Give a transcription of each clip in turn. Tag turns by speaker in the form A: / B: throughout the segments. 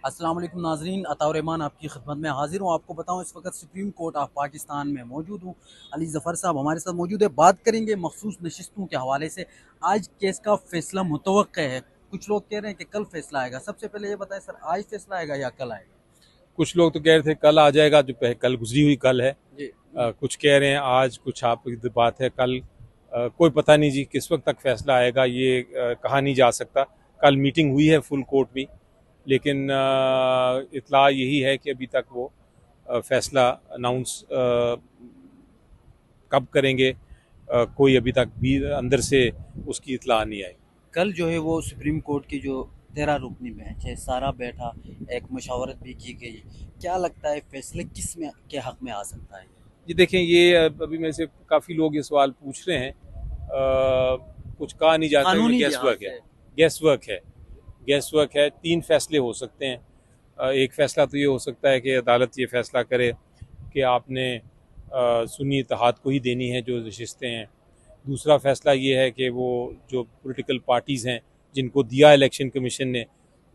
A: अस्सलाम वालेकुम नाजरीन, अताउर रहमान आपकी खिदमत में हाजिर हूँ। आपको बताऊँ इस वक्त सुप्रीम कोर्ट ऑफ पाकिस्तान में मौजूद हूँ। अली ज़फ़र साहब हमारे साथ मौजूद है। बात करेंगे मखसूस नशिस्तों के हवाले से। आज केस का फैसला मुतवक्के है। कुछ लोग कह रहे हैं कि कल फैसला आएगा। सबसे पहले ये बताएं सर, आज फैसला आएगा या कल आएगा?
B: कुछ लोग तो कह रहे थे कल आ जाएगा, जो कल गुजरी हुई कल है।
A: जी।
B: कुछ कह रहे हैं आज, कुछ आप बात है कल। कोई पता नहीं जी किस वक्त तक फैसला आएगा, ये कहा नहीं जा सकता। कल मीटिंग हुई है फुल कोर्ट में, लेकिन इत्तला यही है कि अभी तक वो फैसला अनाउंस कब करेंगे, कोई अभी तक भी अंदर से उसकी इत्तला नहीं आई।
A: कल जो है वो सुप्रीम कोर्ट की जो 13 रुकनी बेंच है सारा बैठा, एक मशावरत भी की गई। क्या लगता है फैसले किस में के हक में आ सकता है?
B: जी देखें, ये अभी मेरे से काफ़ी लोग ये सवाल पूछ रहे हैं। कुछ कहा नहीं जाता, ये
A: कानूनी
B: गैस
A: लिहाज
B: वर्क है।
A: से।
B: गैस वर्क है। गैस वर्क है। तीन फैसले हो सकते हैं। एक फैसला तो ये हो सकता है कि अदालत ये फैसला करे कि आपने सुन्नी इत्तेहाद को ही देनी है जो नशिस्तें हैं। दूसरा फैसला ये है कि वो जो पॉलिटिकल पार्टीज़ हैं जिनको दिया इलेक्शन कमीशन ने,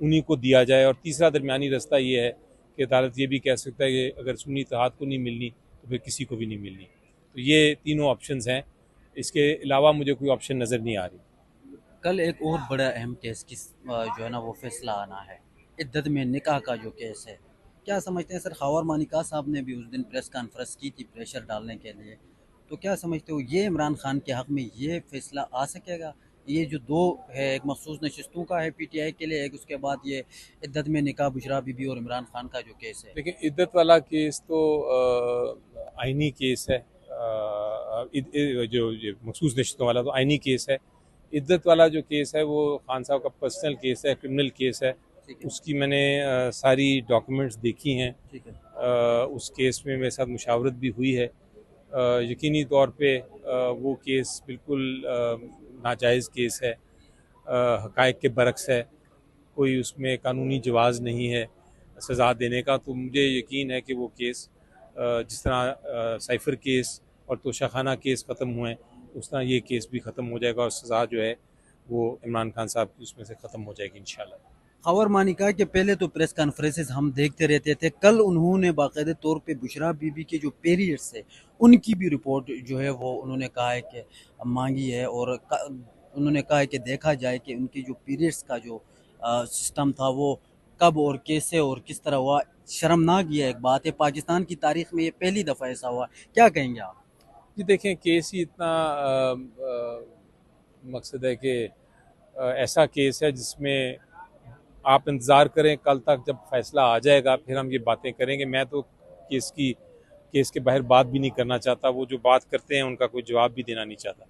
B: उन्हीं को दिया जाए। और तीसरा दरमियानी रास्ता ये है कि अदालत ये भी कह सकता है कि अगर सुन्नी इत्तेहाद को नहीं मिलनी तो फिर किसी को भी नहीं मिलनी। तो ये तीनों ऑप्शंस हैं। इसके अलावा मुझे कोई ऑप्शन नज़र नहीं आ रही।
A: कल एक और बड़ा अहम केस जो है ना वो फैसला आना है, इद्दत में निकाह का जो केस है। क्या समझते हैं सर, खवार मानिका साहब ने भी उस दिन प्रेस कॉन्फ्रेंस की थी प्रेशर डालने के लिए। तो क्या समझते हो ये इमरान खान के हक में ये फैसला आ सकेगा? ये जो दो है, एक मखसूस नशिस्तों का है पीटीआई के लिए, एक उसके बाद ये इद्दत में निकाह बुशरा बीबी और इमरान खान का जो केस है।
B: लेकिन इद्दत वाला केस तो आइनी केस है। जो ये मखसूस रिश्तों वाला तो आइनी केस है। इद्दत वाला जो केस है वो खान साहब का पर्सनल केस है, क्रिमिनल केस है।
A: ठीक है।
B: उसकी मैंने सारी डॉक्यूमेंट्स देखी हैं।
A: ठीक है।
B: उस केस में मेरे साथ मुशावरत भी हुई है। यकीनी तौर पे वो केस बिल्कुल नाजायज़ केस है, हक़ाइक़ के बरक्स है। कोई उसमें कानूनी जवाज़ नहीं है सज़ा देने का। तो मुझे यकीन है कि वो केस जिस तरह साइफ़र केस और तोशाखाना केस ख़त्म हुए हैं, उस तरह ये केस भी ख़त्म हो जाएगा और सज़ा जो है वो इमरान खान साहब की उसमें से ख़त्म हो जाएगी इंशाल्लाह।
A: खबर मानिका के पहले तो प्रेस कॉन्फ्रेंसेस हम देखते रहते थे। कल उन्होंने बाकायदे तौर पे बुशरा बीबी के जो पीरियड्स है उनकी भी रिपोर्ट जो है वो उन्होंने कहा है कि मांगी है। और उन्होंने कहा है कि देखा जाए कि उनकी जो पीरियड्स का जो सिस्टम था वो कब और कैसे और किस तरह हुआ। शर्मनाक ये एक बात है, पाकिस्तान की तारीख में ये पहली दफ़ा ऐसा हुआ। क्या कहेंगे आप?
B: जी देखें, केस ही इतना मकसद है कि ऐसा केस है जिसमें आप इंतज़ार करें कल तक, जब फैसला आ जाएगा फिर हम ये बातें करेंगे। मैं तो केस के बाहर बात भी नहीं करना चाहता। वो जो बात करते हैं उनका कोई जवाब भी देना नहीं चाहता।